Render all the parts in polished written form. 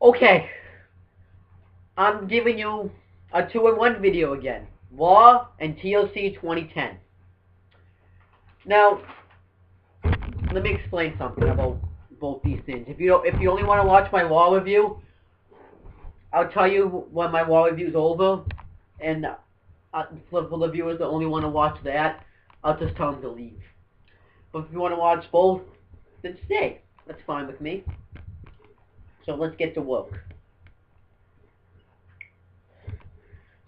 Okay, I'm giving you a 2-in-1 video again. Raw and TLC 2010. Now, let me explain something about both these things. If you only want to watch my Raw review, I'll tell you when my Raw review's over, and for the viewers that only want to watch that, I'll just tell them to leave. But if you want to watch both, then stay. That's fine with me. So let's get to work.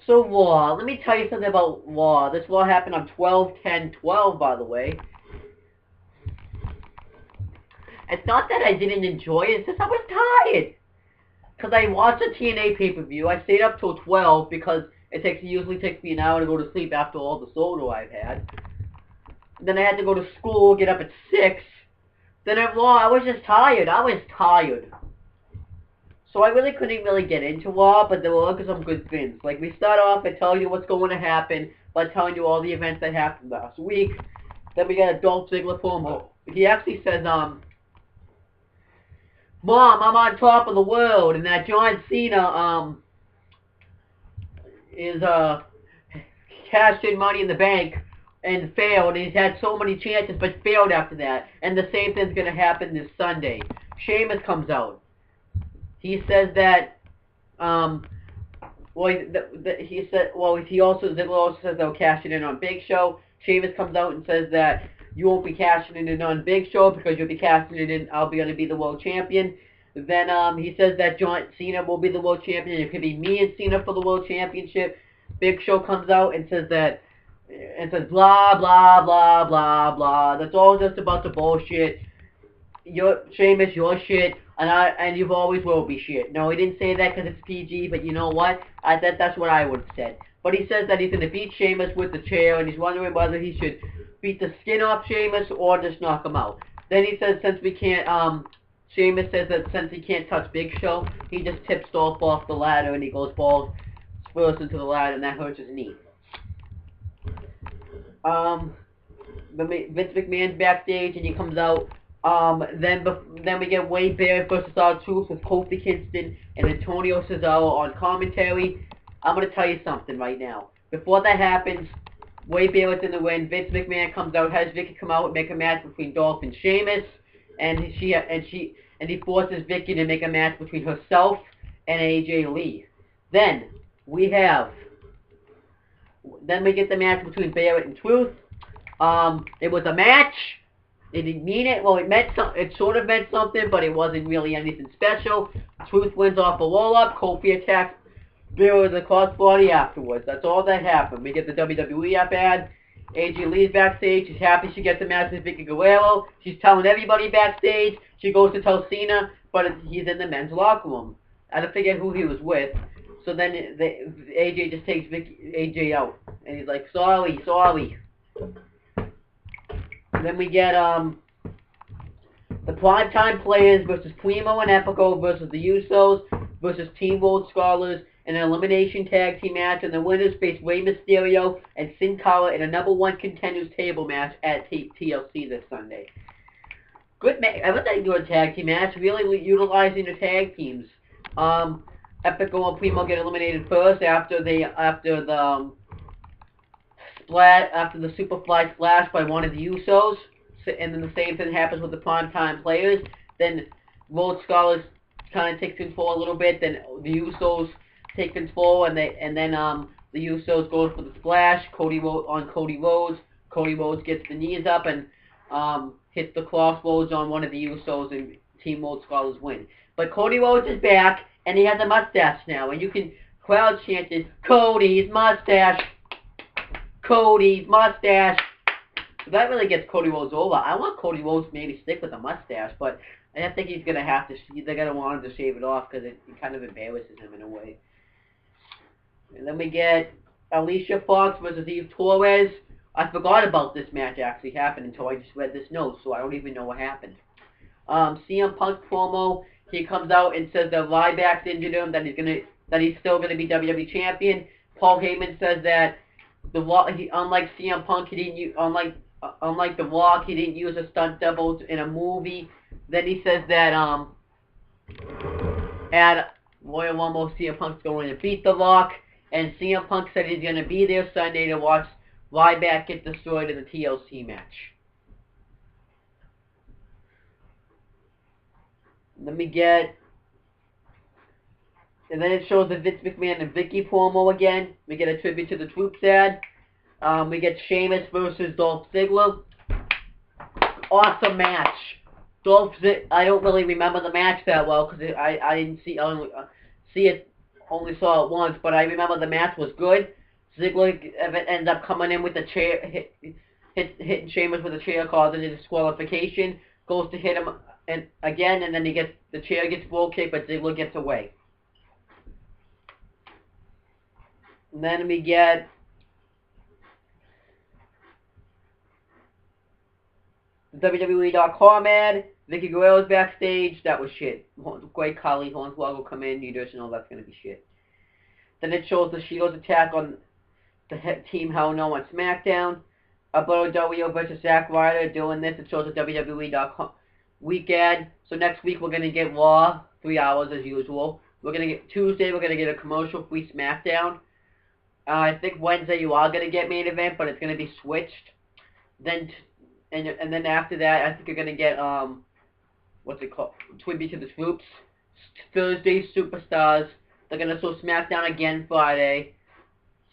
So Raw, let me tell you something about Raw. This Raw happened on 12/10/12, by the way. It's not that I didn't enjoy it, it's just I was tired. Because I watched the TNA pay-per-view, I stayed up till 12 because it usually takes me an hour to go to sleep after all the soda I've had. Then I had to go to school, get up at 6. Then at Raw, I was just tired. I was tired. So I really couldn't really get into Raw, but there were some good things. Like, we start off and tell you what's going to happen by telling you all the events that happened last week. Then we got a Dolph Ziggler promo. He actually says, Mom, I'm on top of the world, and that John Cena, is, cashed in Money in the Bank and failed, and he's had so many chances but failed after that. And the same thing's gonna happen this Sunday. Sheamus comes out. He says that, Ziggler also says they'll cash it in on Big Show. Sheamus comes out and says that you won't be cashing it in on Big Show because you'll be cashing it in, I'll be going to be the world champion. Then he says that John Cena will be the world champion. It could be me and Cena for the world championship. Big Show comes out and says blah, blah, blah, blah, blah. That's all just about the bullshit. Sheamus, you're shit, and you've always will be shit. No, he didn't say that because it's PG, but you know what? That's what I would have said. But he says that he's going to beat Sheamus with the chair, and he's wondering whether he should beat the skin off Sheamus or just knock him out. Then he says Sheamus says that since he can't touch Big Show, he just tips off the ladder, and he goes balls first into the ladder, and that hurts his knee. Vince McMahon's backstage, and he comes out. Then we get Wade Barrett versus R-Truth with Kofi Kingston and Antonio Cesaro on commentary. I'm going to tell you something right now. Before that happens, Wade Barrett's in the win. Vince McMahon comes out, has Vicky come out and make a match between Dolph and Sheamus, and he forces Vicky to make a match between herself and AJ Lee. Then we get the match between Barrett and Truth. It was a match. It didn't mean it. Well, it sort of meant something, but it wasn't really anything special. Truth wins off a roll-up. Kofi attacks Barrett with a crossbody afterwards. That's all that happened. We get the WWE app ad. AJ Lee's backstage. She's happy she gets a match with Vicky Guerrero. She's telling everybody backstage. She goes to tell Cena, but he's in the men's locker room. I don't forget who he was with. So then AJ just takes AJ out. And he's like, sorry. Then we get the Primetime Players versus Primo and Epico versus the Usos versus Team World Scholars in an elimination tag team match, and the winners face Rey Mysterio and Sin Cara in a #1 contenders table match at TLC this Sunday. Good match. I would like to do a tag team match, really utilizing the tag teams. Epico and Primo get eliminated first after the Superfly Splash by one of the Usos, and then the same thing happens with the Primetime Players. Then World Scholars kind of take control a little bit. Then the Usos take control, and then the Usos go for the splash. Cody Rhodes. Cody Rhodes gets the knees up and hits the crossroads on one of the Usos, and Team World Scholars win. But Cody Rhodes is back, and he has a mustache now, and you can crowd chant it, Cody's mustache. Cody's mustache. So that really gets Cody Rhodes over. I want Cody Rhodes to maybe stick with a mustache, but I don't think he's going to have to. They're going to want him to shave it off because it kind of embarrasses him in a way. And then we get Alicia Fox versus Eve Torres. I forgot about this match actually happened until I just read this note, so I don't even know what happened. CM Punk promo. He comes out and says that Ryback's injured him, that he's still going to be WWE champion. Paul Heyman says that unlike CM Punk, he didn't use, unlike The Rock, he didn't use a stunt double in a movie. Then he says that And Royal Rumble, CM Punk's going to beat The Rock, and CM Punk said he's going to be there Sunday to watch Ryback get destroyed in the TLC match. Let me get... And then it shows the Vince McMahon and Vicky promo again. We get a tribute to the Troops ad. We get Sheamus versus Dolph Ziggler. Awesome match. I don't really remember the match that well because I didn't see it. Only saw it once, but I remember the match was good. Ziggler ends up coming in with the chair, hitting Sheamus with a chair, causing a disqualification. Goes to hit him again, and then the chair gets roll kicked, but Ziggler gets away. And then we get WWE.com ad. Vicky Guerrero's backstage. That was shit. Great Khali Hornswoggle come in. You just know that's going to be shit. Then it shows the Shield's attack on the Team Hell No on SmackDown. Alberto Del Rio versus Zack Ryder doing this. It shows the WWE.com week ad. So next week we're going to get Raw, 3 hours as usual. We're going to get Tuesday. We're going to get a commercial-free SmackDown. I think Wednesday you are going to get main event, but it's going to be switched. Then and then after that, I think you're going to get what's it called? Tribute to the Troops. Thursday Superstars. They're going to show SmackDown again Friday.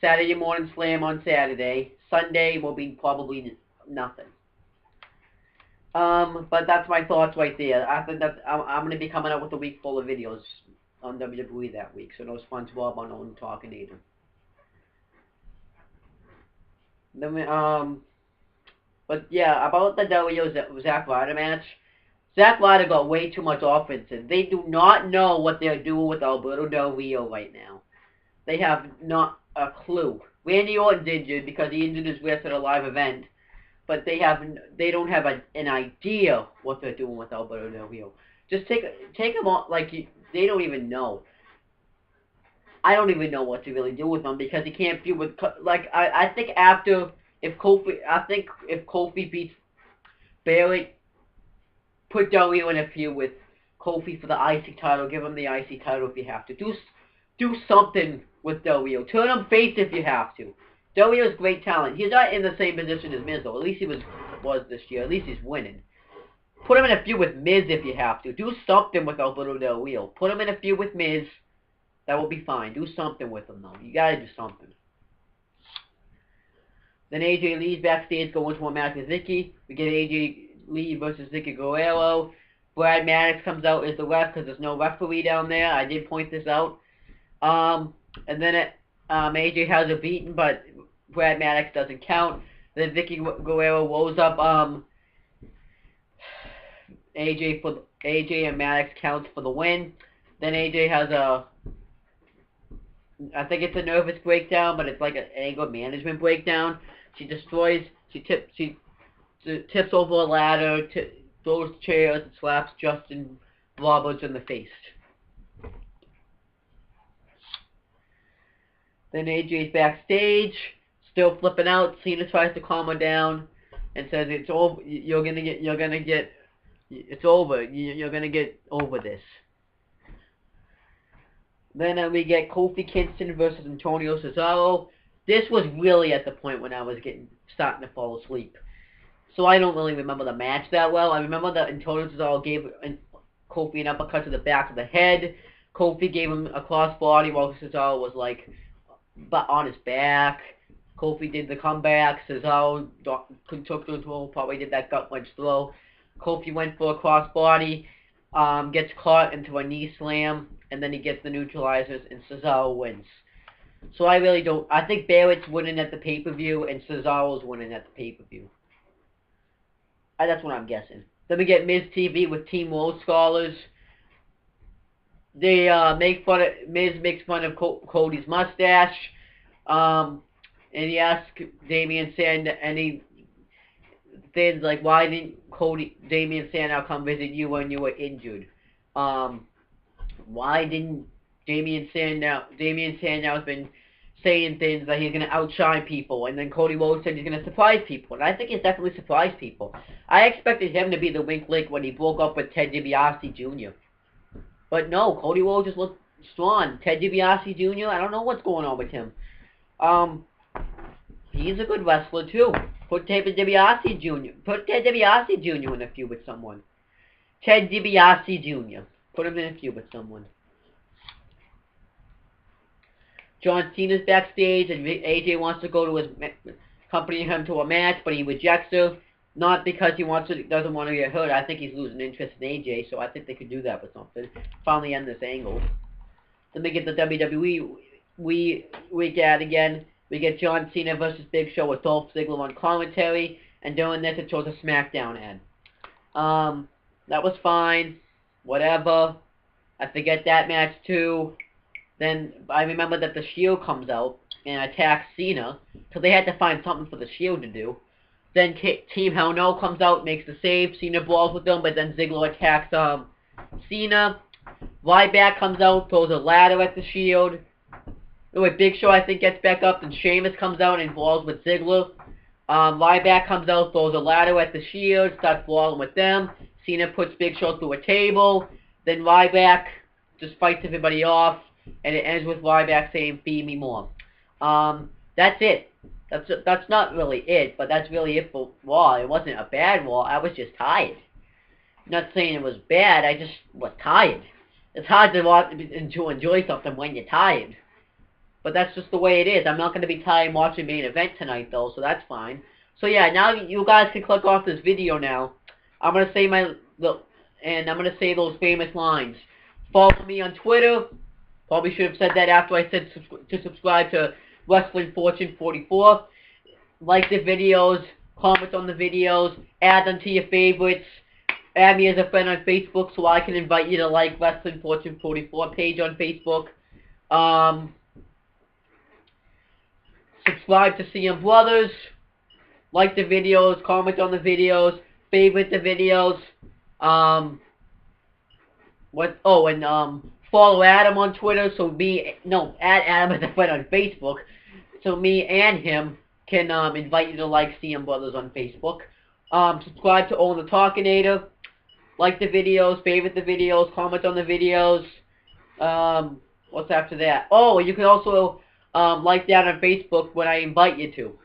Saturday Morning Slam on Saturday. Sunday will be probably nothing. But that's my thoughts right there. I think that I'm going to be coming out with a week full of videos on WWE that week. So no SpongeBob on Owen talking either. Then but yeah, about the Zack Ryder match. Zack Ryder got way too much offense in. They do not know what they're doing with Alberto Del Rio right now. They have not a clue. Randy Orton's injured because he injured his wrist at a live event, but they don't have an idea what they're doing with Alberto Del Rio. Just take them on like they don't even know. I don't even know what to really do with him because he can't feud with I think if Kofi beats Barrett, put Del Rio in a feud with Kofi for the IC title. Give him the IC title if you have to. Do something with Del Rio. Turn him face if you have to. Del Rio's great talent. He's not in the same position as Miz though. At least he was this year. At least he's winning. Put him in a feud with Miz if you have to. Do something with Alberto Del Rio. Put him in a feud with Miz. That will be fine. Do something with him, though. You gotta do something. Then AJ Lee's backstage going to a match with Vicky. We get AJ Lee versus Vicky Guerrero. Brad Maddox comes out as the ref because there's no referee down there. I did point this out. And then AJ has her beaten, but Brad Maddox doesn't count. Then Vicky Guerrero rolls up AJ and Maddox counts for the win. Then AJ has I think it's a nervous breakdown, but it's like an anger management breakdown. She tips over a ladder, throws chairs, and slaps Justin Roberts in the face. Then AJ's backstage, still flipping out. Cena tries to calm her down and says it's over. You're gonna get it's over. You're gonna get over this. Then we get Kofi Kingston versus Antonio Cesaro. This was really at the point when I was starting to fall asleep. So I don't really remember the match that well. I remember that Antonio Cesaro gave Kofi an uppercut to the back of the head. Kofi gave him a crossbody while Cesaro was on his back. Kofi did the comeback. Cesaro took the control, probably did that gut punch throw. Kofi went for a crossbody, gets caught into a knee slam, and then he gets the neutralizers, and Cesaro wins. So I think Barrett's winning at the pay-per-view, and Cesaro's winning at the pay-per-view. That's what I'm guessing. Then we get Miz TV with Team World Scholars. They Miz makes fun of Cody's mustache, and he asks Damian Sandow, things like, why didn't Damian Sandow come visit you when you were injured? Why didn't Damian Sandow's been saying things that he's going to outshine people, and then Cody Rhodes said he's going to surprise people, and I think he's definitely surprised people. I expected him to be the wink link when he broke up with Ted DiBiase Jr. But no, Cody Rhodes just looked strong. Ted DiBiase Jr., I don't know what's going on with him. He's a good wrestler too. Put Ted DiBiase Jr. in a feud with someone. Ted DiBiase Jr. Put him in a feud with someone. John Cena's backstage, and AJ wants to go to his accompany him to a match, but he rejects her. Not because he doesn't want to get hurt. I think he's losing interest in AJ, so I think they could do that with something. Finally end this angle. Then we get the WWE week ad again. We get John Cena versus Big Show with Dolph Ziggler on commentary, and during this it shows a SmackDown ad. That was fine. Whatever. I forget that match too. Then I remember that the Shield comes out and attacks Cena, so they had to find something for the Shield to do. Then Team Hell No comes out, makes the save. Cena brawls with them, but then Ziggler attacks Cena. Ryback comes out, throws a ladder at the Shield. Anyway, Big Show I think gets back up, and Sheamus comes out and brawls with Ziggler. Ryback comes out, throws a ladder at the Shield, starts brawling with them. Cena puts Big Show through a table. Then Ryback just fights everybody off, and it ends with Ryback saying, "Feed me more." That's it. That's not really it, but that's really it for Raw. It wasn't a bad Raw. I was just tired. I'm not saying it was bad. I just was tired. It's hard to enjoy something when you're tired. But that's just the way it is. I'm not going to be tired watching main event tonight, though, so that's fine. So yeah, now you guys can click off this video now. I'm going to say I'm going to say those famous lines. Follow me on Twitter. Probably should have said that after I said to subscribe to Wrestling Fortune 44. Like the videos, comment on the videos, add them to your favorites. Add me as a friend on Facebook so I can invite you to like Wrestling Fortune 44 page on Facebook. Subscribe to CM Brothers. Like the videos, comment on the videos, favorite the videos. Follow Adam on Twitter add Adam as a friend on Facebook so me and him can invite you to like CM Brothers on Facebook. Subscribe to Owen the Talkinator. Like the videos, favorite the videos, comment on the videos. What's after that? Oh, you can also like that on Facebook when I invite you to.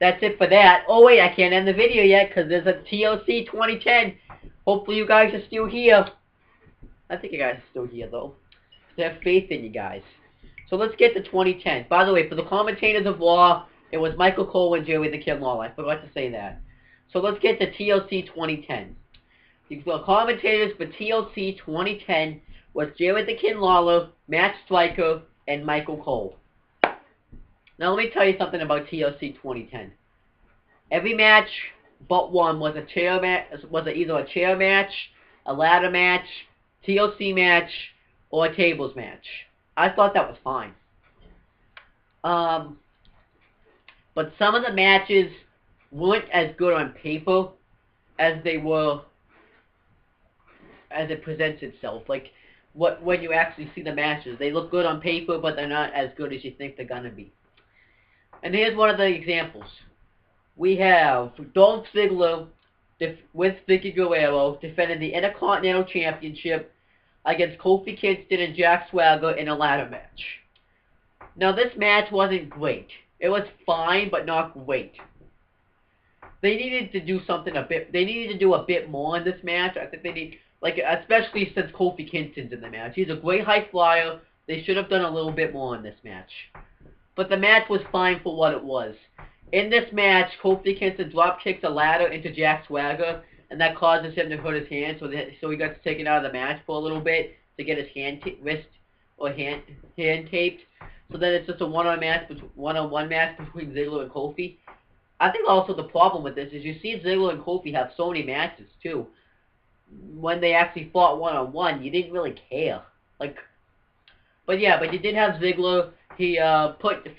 That's it for that. Oh wait, I can't end the video yet because there's a TLC 2010. Hopefully you guys are still here. I think you guys are still here though. I have faith in you guys. So let's get to 2010. By the way, for the commentators of Raw, it was Michael Cole and Joey the Kid Lawler. I forgot to say that. So let's get to TLC 2010. The commentators for TLC 2010 was Joey the Kid Lawler, Matt Striker, and Michael Cole. Now let me tell you something about TLC 2010. Every match but one was a chair match. Was either a chair match, a ladder match, TLC match, or a tables match. I thought that was fine. But some of the matches weren't as good on paper as they were as it presents itself. Like when you actually see the matches, they look good on paper, but they're not as good as you think they're gonna be. And here's one of the examples. We have Dolph Ziggler with Vicky Guerrero defending the Intercontinental Championship against Kofi Kingston and Jack Swagger in a ladder match. Now this match wasn't great. It was fine, but not great. They needed to do they needed to do a bit more in this match. I think they need, especially since Kofi Kingston's in the match. He's a great high flyer. They should have done a little bit more in this match. But the match was fine for what it was. In this match, Kofi Kingston drop kicks a ladder into Jack Swagger, and that causes him to hurt his hand, so he got taken out of the match for a little bit to get his wrist or hand taped. So then it's just a one-on-one match between Ziggler and Kofi. I think also the problem with this is you see Ziggler and Kofi have so many matches too. When they actually fought one-on-one, you didn't really care. But you did have Ziggler. He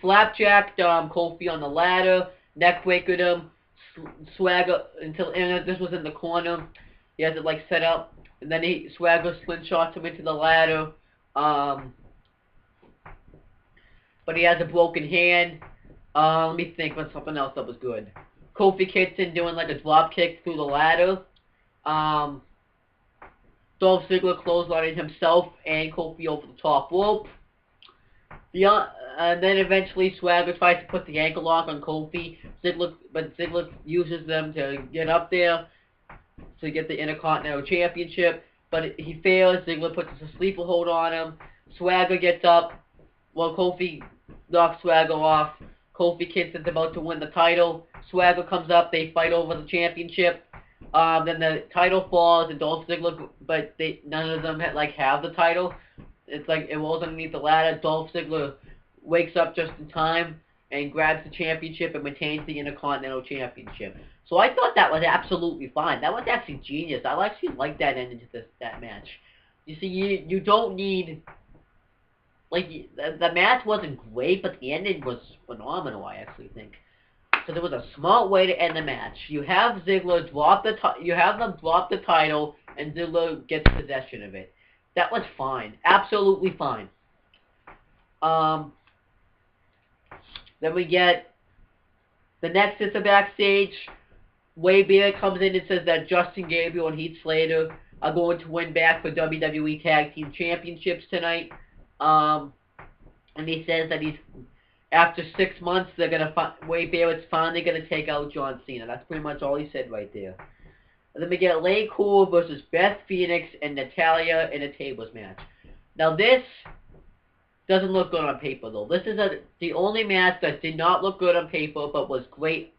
flapjacked Kofi on the ladder, neckbreakered him, Swagger and this was in the corner. He has it set up, and then Swagger slingshots him into the ladder. But he has a broken hand. Let me think of something else that was good. Kofi Kingston doing a drop kick through the ladder. Dolph Ziggler clotheslining himself and Kofi over the top rope. And then eventually Swagger tries to put the ankle lock on Kofi. But Ziggler uses them to get up there to get the Intercontinental Championship. But he fails. Ziggler puts a sleeper hold on him. Swagger gets up. Well, Kofi knocks Swagger off. Kofi Kingston's about to win the title. Swagger comes up. They fight over the championship. Then the title falls, and Dolph Ziggler, but none of them have the title. It's like it rolls underneath the ladder. Dolph Ziggler wakes up just in time and grabs the championship and maintains the Intercontinental Championship. So I thought that was absolutely fine. That was actually genius. I actually like that ending to that match. You see, you don't need, like, the match wasn't great, but the ending was phenomenal, I actually think. So there was a smart way to end the match. You have Ziggler drop the title, and Ziggler gets possession of it. That was fine. Absolutely fine. Then we get the Nexus backstage. Wade Barrett comes in and says that Justin Gabriel and Heath Slater are going to win back for WWE Tag Team Championships tonight. And he says that after 6 months, Wade Barrett's finally gonna take out John Cena. That's pretty much all he said right there. And then we get Lay Cool versus Beth Phoenix and Natalya in a tables match. Now this doesn't look good on paper though. This is the only match that did not look good on paper, but was great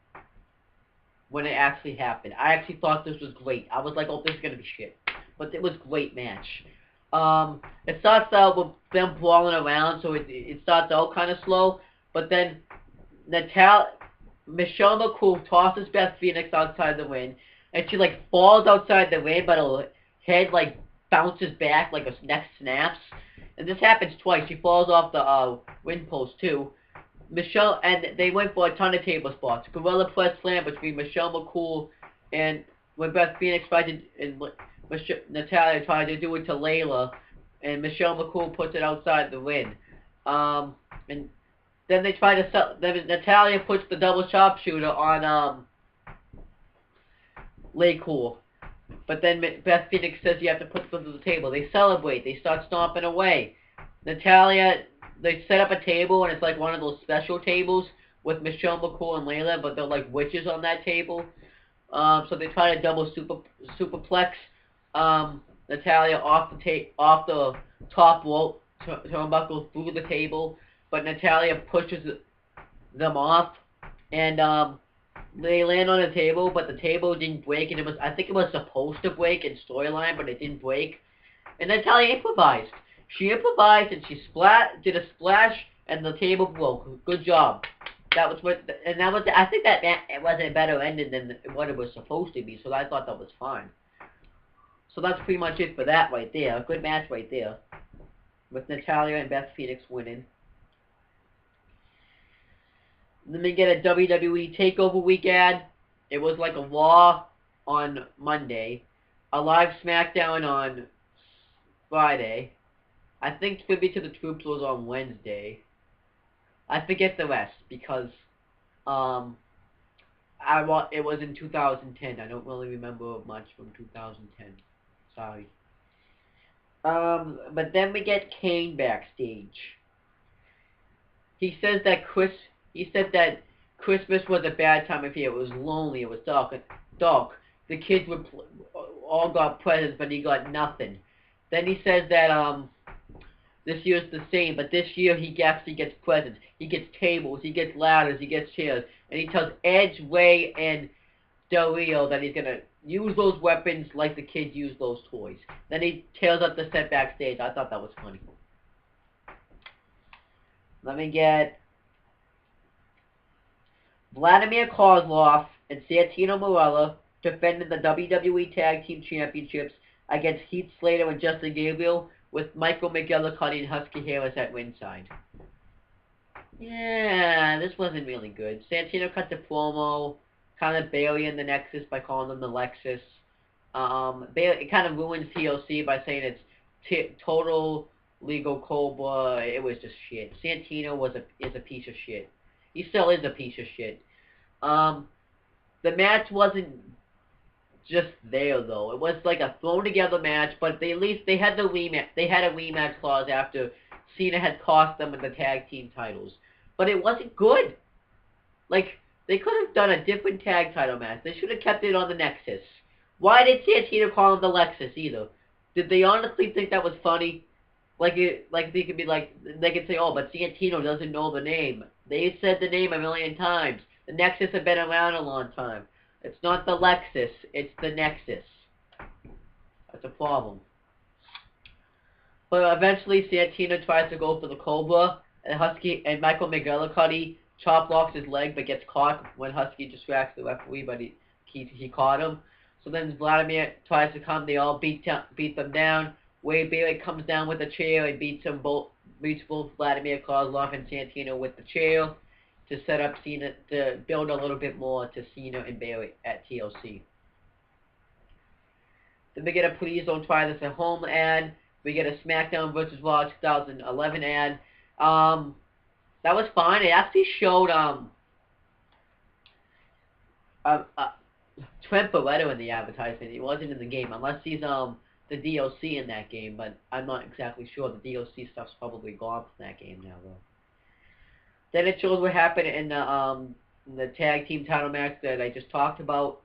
when it actually happened. I actually thought this was great. I was like, oh, this is gonna be shit, but it was a great match. It starts out with them brawling around, so it starts out kind of slow, but then Michelle McCool tosses Beth Phoenix outside the ring, and she falls outside the ring, but her head bounces back like her neck snaps. And this happens twice. She falls off the ring post too. And they went for a ton of table spots. Gorilla Press Slam between Michelle McCool and when Beth Phoenix tried to, and Natalya tried to do it to Layla, and Michelle McCool puts it outside the ring. And then they try to then Natalya puts the double sharpshooter on Lay Cool. But then Beth Phoenix says you have to put them to the table. They celebrate. They start stomping away. Natalya, they set up a table, and it's like one of those special tables with Michelle McCool and Layla, but they're like witches on that table. So they try to double superplex Natalya off the top rope, turnbuckle through the table, but Natalya pushes them off, and they land on the table, but the table didn't break, and I think it was supposed to break in storyline, but it didn't break. And Natalya improvised. She improvised, and she did a splash, and the table broke. Good job. I think that it wasn't a better ending than what it was supposed to be, so I thought that was fine. So that's pretty much it for that right there. A good match right there, with Natalya and Beth Phoenix winning. Then we get a WWE TakeOver weekend. It was like a Raw on Monday, a live SmackDown on Friday. I think Tribute to the Troops was on Wednesday. I forget the rest because it was in 2010. I don't really remember much from 2010. Sorry. But then we get Kane backstage. He says that Christmas was a bad time of year. It was lonely. It was dark. The kids all got presents, but he got nothing. Then he says that this year's the same, but this year he actually gets presents. He gets tables, he gets ladders, he gets chairs, and he tells Edge, Ray, and Del Rio that he's gonna use those weapons like the kids use those toys. Then he tears up the set backstage. I thought that was funny. Let me get Vladimir Kozlov and Santino Marella defending the WWE Tag Team Championships against Heath Slater and Justin Gabriel, with Michael McGillicuddy and Husky Harris at ringside. Yeah, this wasn't really good. Santino cut the promo, kind of burying the Nexus by calling them the Lexus. It kind of ruins TLC by saying it's total legal Cobra. It was just shit. Santino is a piece of shit. He still is a piece of shit. The match wasn't just there though. It was like a thrown together match, but at least they had the rematch. They had a rematch clause after Cena had cost them in the tag team titles, but it wasn't good. Like they could have done a different tag title match. They should have kept it on the Nexus. Why did Santino call him the Lexus either? Did they honestly think that was funny? Like they could be like, they could say, oh, but Santino doesn't know the name. They said the name a million times. The Nexus have been around a long time. It's not the Lexus, it's the Nexus. That's a problem. But eventually Santino tries to go for the Cobra, and Husky and Michael McGillicuddy chop blocks his leg, but gets caught when Husky distracts the referee, but he caught him. So then Vladimir tries to come. They all beat them down. Wade Barrett comes down with a chair and beats both Vladimir Kozlov and Santino with the chair to set up Cena, to build a little bit more to Cena and Barrett at TLC. Then we get a Please Don't Try This at Home ad. We get a SmackDown vs. Raw 2011 ad. That was fine. It actually showed Trent Barretto in the advertisement. He wasn't in the game, unless he's the DLC in that game, but I'm not exactly sure. The DLC stuff's probably gone from that game now, though. Then it shows what happened in the tag team title match that I just talked about.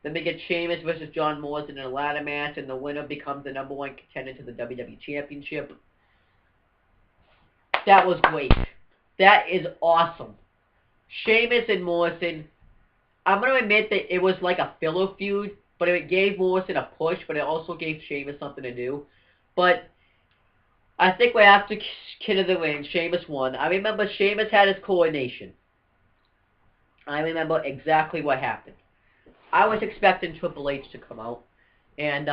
Then we get Sheamus versus John Morrison in a ladder match, and the winner becomes the #1 contender to the WWE Championship. That was great. That is awesome. Sheamus and Morrison, I'm going to admit that it was like a filler feud, but it gave Morrison a push, but it also gave Sheamus something to do. But I think right after King of the Ring, Sheamus won. I remember Sheamus had his coronation. I remember exactly what happened. I was expecting Triple H to come out and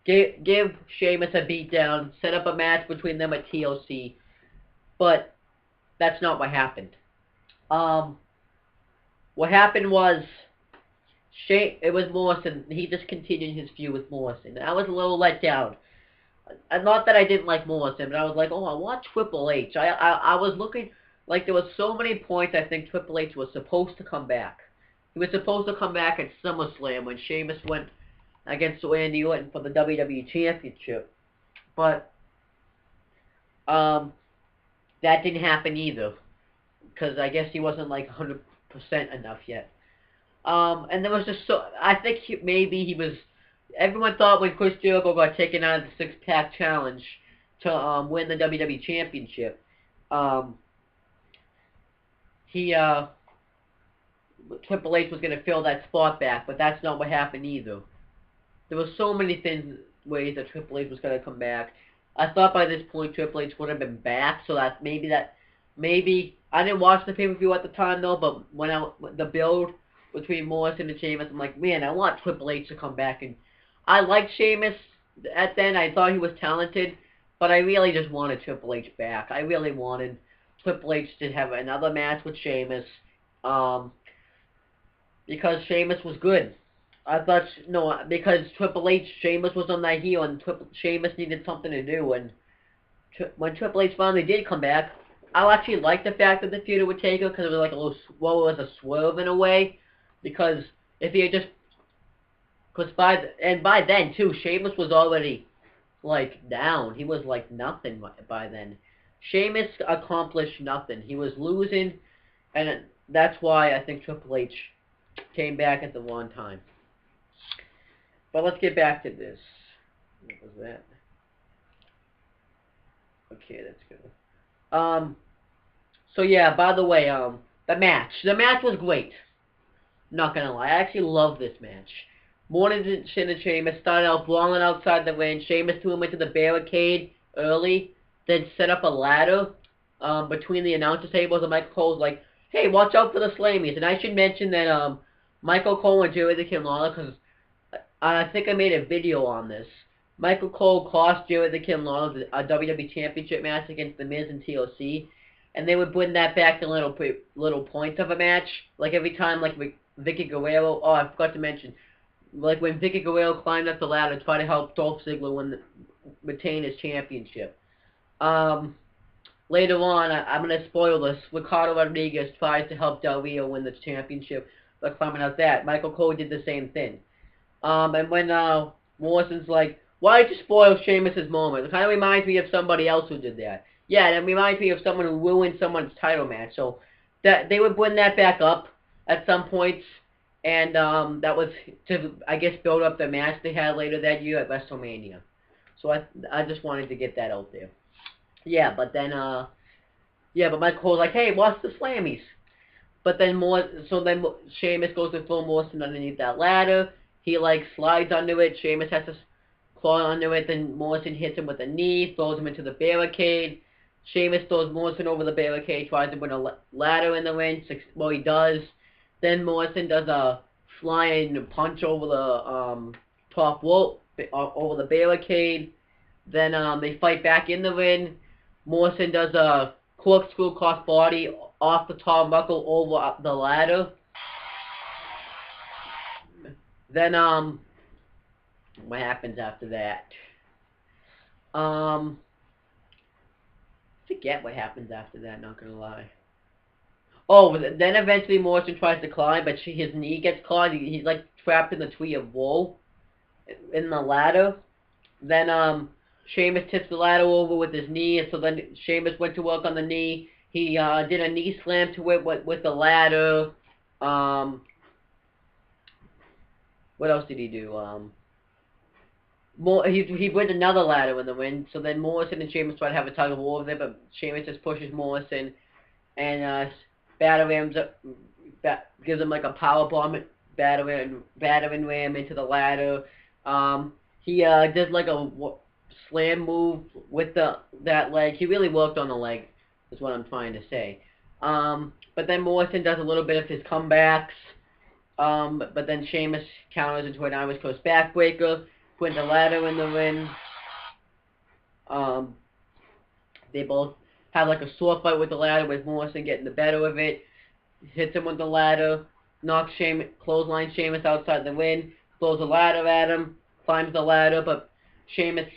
give Sheamus a beatdown, set up a match between them at TLC, but that's not what happened. What happened was, it was Morrison. He just continued his feud with Morrison. I was a little let down. Not that I didn't like Morrison, but I was like, oh, I want Triple H. I was looking, like there was so many points I think Triple H was supposed to come back. He was supposed to come back at SummerSlam when Sheamus went against Randy Orton for the WWE Championship. But that didn't happen either, because I guess he wasn't like 100% enough yet. And there was just I think maybe he was, everyone thought when Chris Jericho got taken out of the six-pack challenge to win the WWE Championship, Triple H was going to fill that spot back, but that's not what happened either. There were so many ways that Triple H was going to come back. I thought by this point Triple H would have been back, so that maybe I didn't watch the pay-per-view at the time though, but when the build between Morrison and Sheamus, I'm like, man, I want Triple H to come back. And I liked Sheamus at then. I thought he was talented, but I really just wanted Triple H back. I really wanted Triple H to have another match with Sheamus, because Sheamus was good. I thought, no, because Sheamus was on that heel, and Sheamus needed something to do. And when Triple H finally did come back, I actually liked the fact that the feud with Taker, because it was like it was a swerve in a way. Because if he had just, by then too, Sheamus was already like down. He was like nothing by then. Sheamus accomplished nothing. He was losing, and that's why I think Triple H came back at the wrong time. But let's get back to this. What was that? Okay, that's good. So yeah, by the way, the match was great. Not gonna lie, I actually love this match. Morrison and Sheamus started out brawling outside the ring. Sheamus threw him into the barricade early, then set up a ladder between the announcer tables, and Michael Cole's like, hey, watch out for the Slammies. And I should mention that Michael Cole and Jerry the King Lawler, because I think I made a video on this. Michael Cole cost Jerry the King Lawler a WWE Championship match against The Miz and TLC, and they would bring that back to little points of a match. Like every time, like Vicky Guerrero, oh, I forgot to mention, like when Vicky Guerrero climbed up the ladder to try to help Dolph Ziggler retain his championship. Later on, I'm going to spoil this, Ricardo Rodriguez tries to help Del Rio win the championship by climbing out that. Michael Cole did the same thing. And when Morrison's like, why did you spoil Sheamus's moment? It kind of reminds me of somebody else who did that. Yeah, it reminds me of someone who ruined someone's title match. So that they would bring that back up at some points, and that was to, I guess, build up the match they had later that year at WrestleMania. So I just wanted to get that out there. Yeah, but then but Michael Cole's like, hey, what's the Slammies? But then Sheamus goes to throw Morrison underneath that ladder. He like slides under it. Sheamus has to claw under it. Then Morrison hits him with a knee, throws him into the barricade. Sheamus throws Morrison over the barricade, tries to win a ladder in the ring. Well, he does. Then Morrison does a flying punch over the top rope, over the barricade. Then they fight back in the ring. Morrison does a corkscrew crossbody off the turnbuckle over the ladder. Then what happens after that? Forget what happens after that. Not gonna lie. Oh, then eventually Morrison tries to climb, but his knee gets caught. He's like trapped in the tree of woe in the ladder. Then Sheamus tips the ladder over with his knee, and so then Sheamus went to work on the knee. He did a knee slam to it with the ladder. What else did he do? He went another ladder in the ring, so then Morrison and Sheamus try to have a tug of war with it, but Sheamus just pushes Morrison and gives him like a power bomb, battering ram into the ladder. He did like a slam move with that leg. He really worked on the leg, is what I'm trying to say. But then Morrison does a little bit of his comebacks. But then Sheamus counters into an Irish Coast backbreaker, putting the ladder in the ring. They both have like a sword fight with the ladder, with Morrison getting the better of it. Hits him with the ladder, knocks clothesline Sheamus outside the ring, throws the ladder at him, climbs the ladder, but Sheamus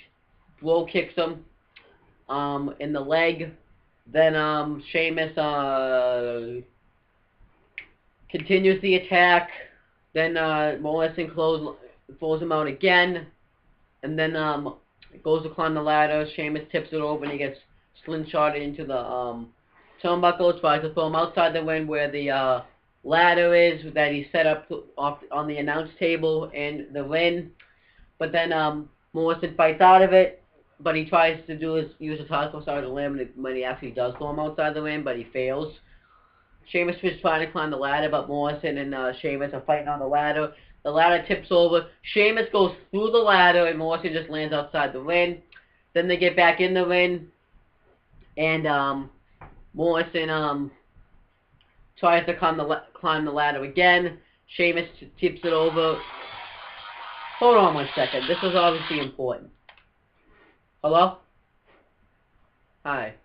blow kicks him in the leg. Then Sheamus continues the attack. Then Morrison throws him out again, and then goes to climb the ladder. Sheamus tips it over, and he gets slingshotted into the turnbuckle. Tries to throw him outside the ring where the ladder is that he set up on the announce table in the ring. But then Morrison fights out of it, but he tries to use his hardcore side of the limb when he actually does throw him outside the ring, but he fails. Sheamus is trying to climb the ladder, but Morrison and Sheamus are fighting on the ladder. The ladder tips over. Sheamus goes through the ladder, and Morrison just lands outside the ring. Then they get back in the ring, and Morrison tries to climb the ladder again. Sheamus tips it over. Hold on 1 second. This is obviously important. Hello? Hi.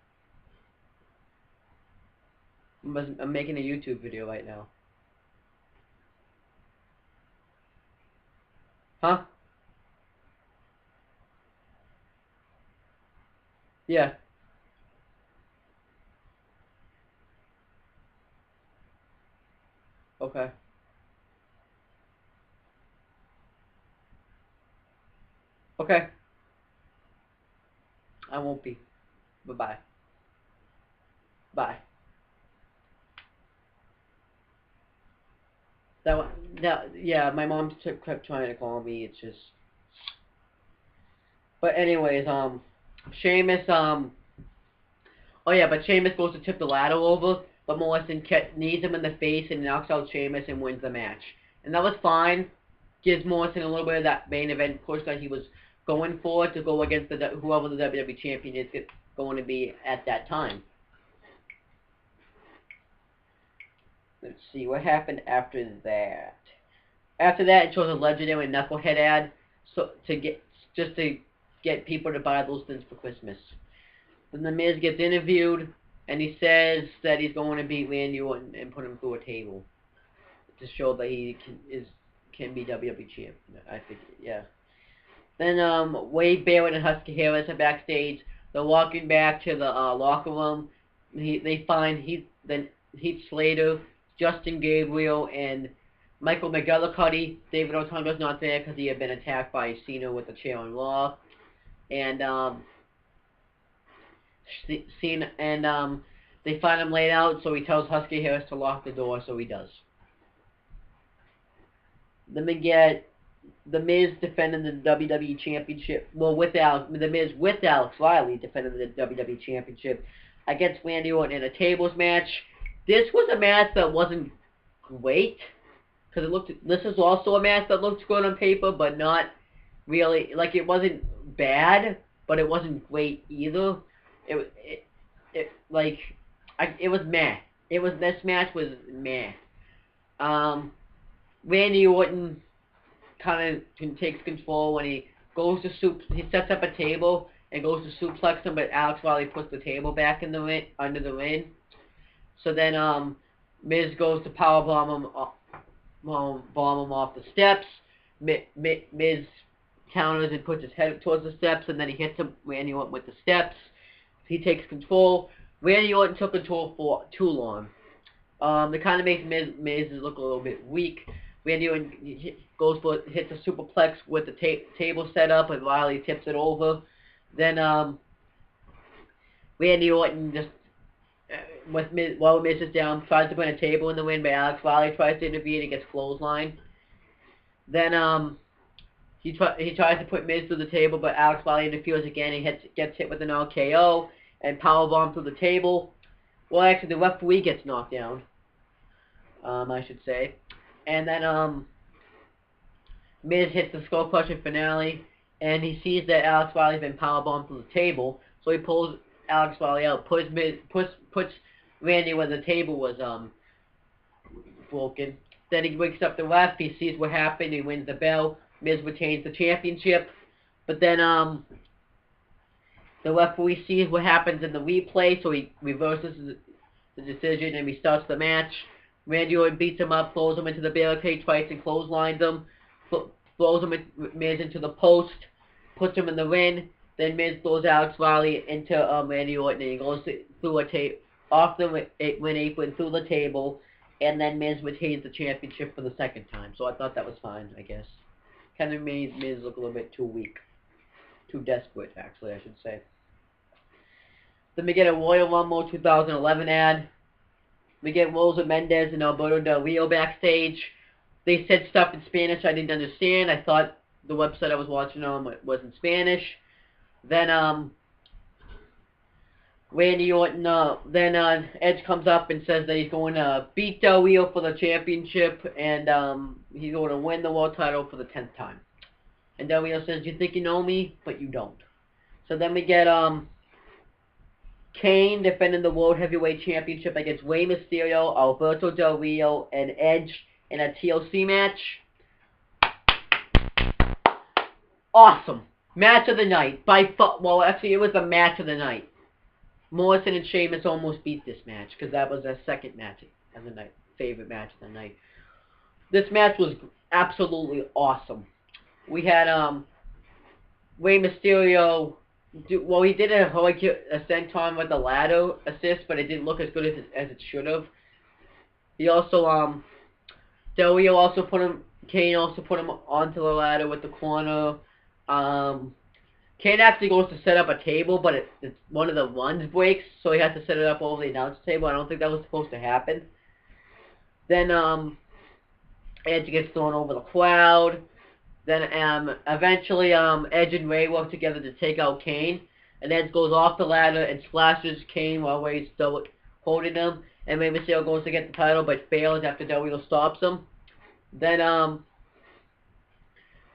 I'm making a YouTube video right now. Huh? Yeah. Okay. Okay. I won't be. Bye-bye. Bye. Yeah, my mom kept trying to call me. It's just. But anyways, Sheamus, oh yeah, but Sheamus goes to tip the ladder over, but Morrison knees him in the face and knocks out Sheamus and wins the match. And that was fine. Gives Morrison a little bit of that main event push that he was going for to go against whoever the WWE champion is going to be at that time. Let's see what happened after that. After that, it shows a legendary knucklehead ad, so to get people to buy those things for Christmas. Then the Miz gets interviewed, and he says that he's going to beat Randy Orton and put him through a table to show that he can be WWE champion. I think, yeah. Then Wade Barrett and Husky Harris are backstage. They're walking back to the locker room. They find Heath Slater, Justin Gabriel, and Michael McGillicuddy, David Otunga's not there because he had been attacked by Cena with the chair on Raw. And, Cena, and, they find him laid out, so he tells Husky Harris to lock the door, so he does. Then we get The Miz defending the WWE Championship. Well, The Miz with Alex Riley defending the WWE Championship against Randy Orton in a tables match. This was a match that wasn't great. Because this is also a match that looked good on paper, but not really, like, it wasn't bad, but it wasn't great either. It was meh. This match was meh. Randy Orton kind of takes control when he sets up a table and goes to suplex him, but Alex Riley puts the table back in the ring, under the ring. So then, Miz goes to powerbomb him off the steps. Miz counters and puts his head towards the steps, and then he hits Randy Orton with the steps. He takes control. Randy Orton took control for too long. It kind of makes Miz look a little bit weak. Randy Orton hits a superplex with the table set up, and Riley tips it over. Then Randy Orton just while Miz is down, tries to put a table in the wind, but Alex Riley tries to intervene and gets clothesline. Then he tries to put Miz through the table, but Alex Riley interferes again and gets hit with an RKO and powerbomb through the table. Well, actually, the referee gets knocked down, I should say. And then Miz hits the skull crushing finale, and he sees that Alex Riley's been powerbombed through the table, so he pulls Alex Riley out, puts Randy where the table was broken. Then he wakes up the ref. He sees what happened. He wins the bell. Miz retains the championship. But then the referee sees what happens in the replay, so he reverses the decision and restarts the match. Randy Orton beats him up, throws him into the barricade twice and clotheslines him. Throws Miz into the post, puts him in the ring. Then Miz throws Alex Riley into Randy Orton, and he goes through off the ring apron through the table, and then Miz retains the championship for the second time. So I thought that was fine, I guess. Kind of made Miz look a little bit too weak. Too desperate, actually, I should say. Then we get a Royal Rumble 2011 ad. We get Rosa Mendes and Alberto Del Rio backstage. They said stuff in Spanish I didn't understand. I thought the website I was watching on was in Spanish. Then, Randy Orton, Edge comes up and says that he's going to beat Del Rio for the championship, and, he's going to win the world title for the 10th time. And Del Rio says, you think you know me, but you don't. So then we get, Kane defending the World Heavyweight Championship against Rey Mysterio, Alberto Del Rio, and Edge in a TLC match. Awesome. Match of the night. Well, actually, it was the match of the night. Morrison and Sheamus almost beat this match, because that was their second match of the night. Favorite match of the night. This match was absolutely awesome. We had, Rey Mysterio... he did a senton with the ladder assist, but it didn't look as good as it should have. He also, Del Rio also Kane also put him onto the ladder with the corner. Kane actually goes to set up a table, but it's one of the runs breaks, so he has to set it up over the announce table. I don't think that was supposed to happen. Then, Edge gets thrown over the crowd. Then, eventually, Edge and Rey work together to take out Kane. And Edge goes off the ladder and splashes Kane while Rey's still holding him. And Rey Mysterio goes to get the title, but fails after Del Rio stops him. Then,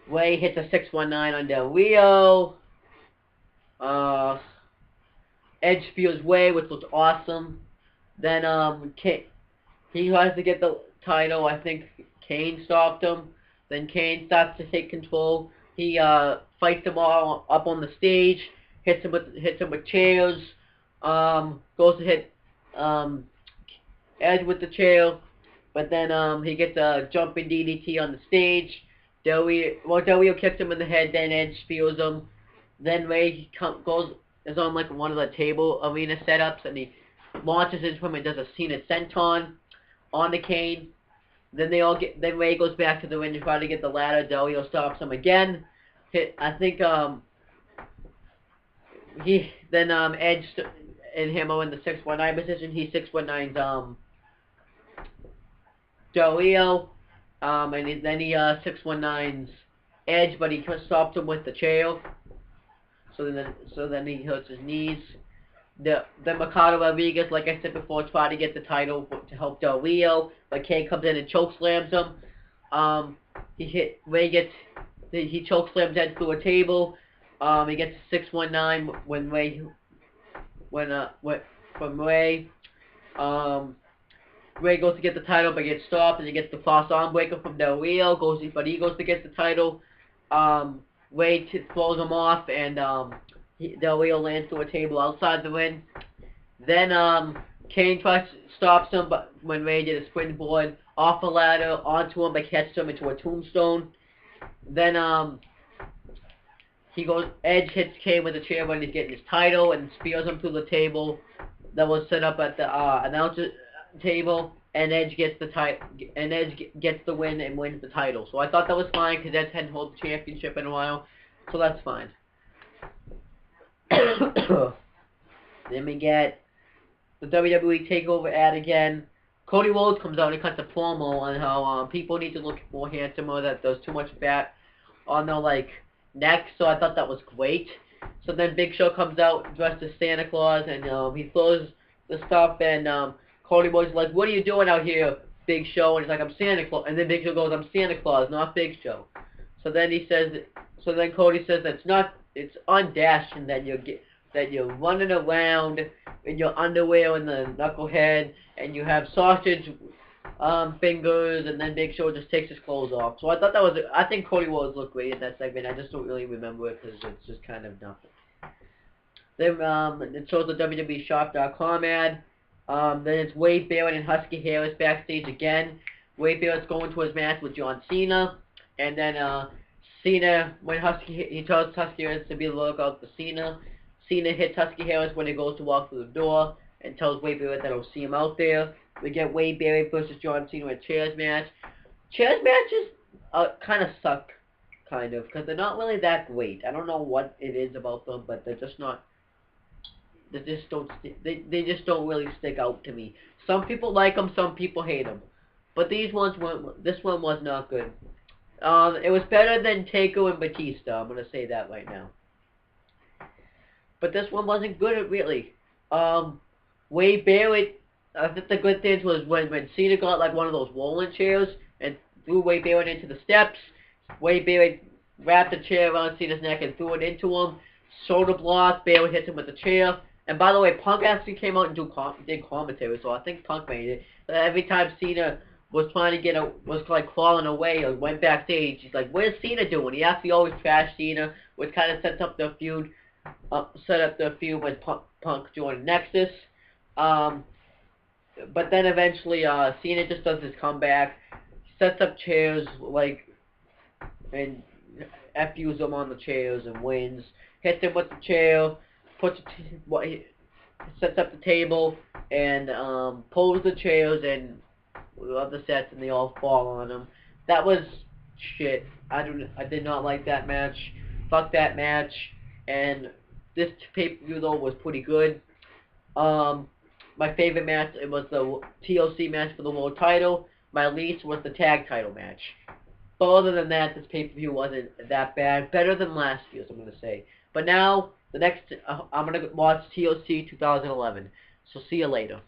Rey hits a 619 on Del Rio. Edge spears Rey, which looks awesome. Then, he tries to get the title. I think Kane stopped him. Then Kane starts to take control. He fights them all up on the stage, hits him with chairs, goes to hit Edge with the chair, but then he gets a jumping DDT on the stage. Del Rio kicks him in the head, then Edge spears him. Then Rey is on like one of the table arena setups, and he launches into him and does a Cena senton on the Kane. Then then Ray goes back to the ring to try to get the ladder. Del Rio stops him again. I think Edge and him are in the 619 position. He 619's Del Rio, and then he 619's Edge, but he stops him with the chair. So then he hurts his knees. Then Mercado Rodriguez, like I said before, tried to get the title to help Del Rio, but Kane comes in and chokeslams him. He chokeslams Edge through a table. He gets a 619 from Ray. Ray goes to get the title, but gets stopped, and he gets the cross arm breaker from Del Rio. But he goes to get the title. Ray throws him off, and Del Rio lands through a table outside the ring. Then Kane stops him, but when Ray did a springboard off a ladder onto him, but catches him into a tombstone. Then Edge hits Kane with a chair when he's getting his title and spears him through the table that was set up at the announcer table, and Edge gets the win and wins the title. So I thought that was fine because Edge hadn't held the championship in a while, so that's fine. Then we get the WWE Takeover ad again. Cody Rhodes comes out and cuts a promo on how people need to look more handsomer, that there's too much fat on their neck. So I thought that was great. So then Big Show comes out dressed as Santa Claus, and he throws the stuff, and Cody Rhodes is like, "What are you doing out here, Big Show?" And he's like, "I'm Santa Claus." And then Big Show goes, "I'm Santa Claus, not Big Show." So then Cody says it's undashing that you're running around in your underwear and the knucklehead, and you have sausage fingers, and then Big Show just takes his clothes off. So I think Cody Rhodes looked great in that segment. I just don't really remember it because it's just kind of nothing. Then it shows the WWEshop.com ad. Then it's Wade Barrett and Husky Harris backstage again. Wade Barrett's going to his match with John Cena, and then Cena, when he tells Husky Harris to be on the lookout for Cena. Cena hits Husky Harris when he goes to walk through the door and tells Wade Barrett that he'll see him out there. We get Wade Barrett versus John Cena in a chairs match. Chairs matches kind of suck, because they're not really that great. I don't know what it is about them, but they're just not. They just don't really stick out to me. Some people like them, some people hate them, but this one was not good. It was better than Taker and Batista. I'm gonna say that right now. But this one wasn't good, really. Wade Barrett, I think the good thing was when Cena got one of those rolling chairs and threw Wade Barrett into the steps. Wade Barrett wrapped the chair around Cena's neck and threw it into him. Shoulder block, Barrett hits him with the chair. And by the way, Punk actually came out and did commentary, so I think Punk made it. Every time Cena was trying to was crawling away or went backstage, he's like, "Where's Cena doing?" He actually always trashed Cena, which kind of sets up the feud. Set up the feud when Punk joined Nexus. But then eventually Cena just does his comeback, sets up chairs and FUs him on the chairs and wins. Hits him with the chair, sets up the table and pulls the chairs and other sets, and they all fall on him. That was shit. I did not like that match. Fuck that match. And this pay-per-view though was pretty good. My favorite match, it was the TLC match for the world title. My least was the tag title match. But other than that, this pay-per-view wasn't that bad. Better than last year's, I'm going to say. But now, I'm going to watch TLC 2011. So see you later.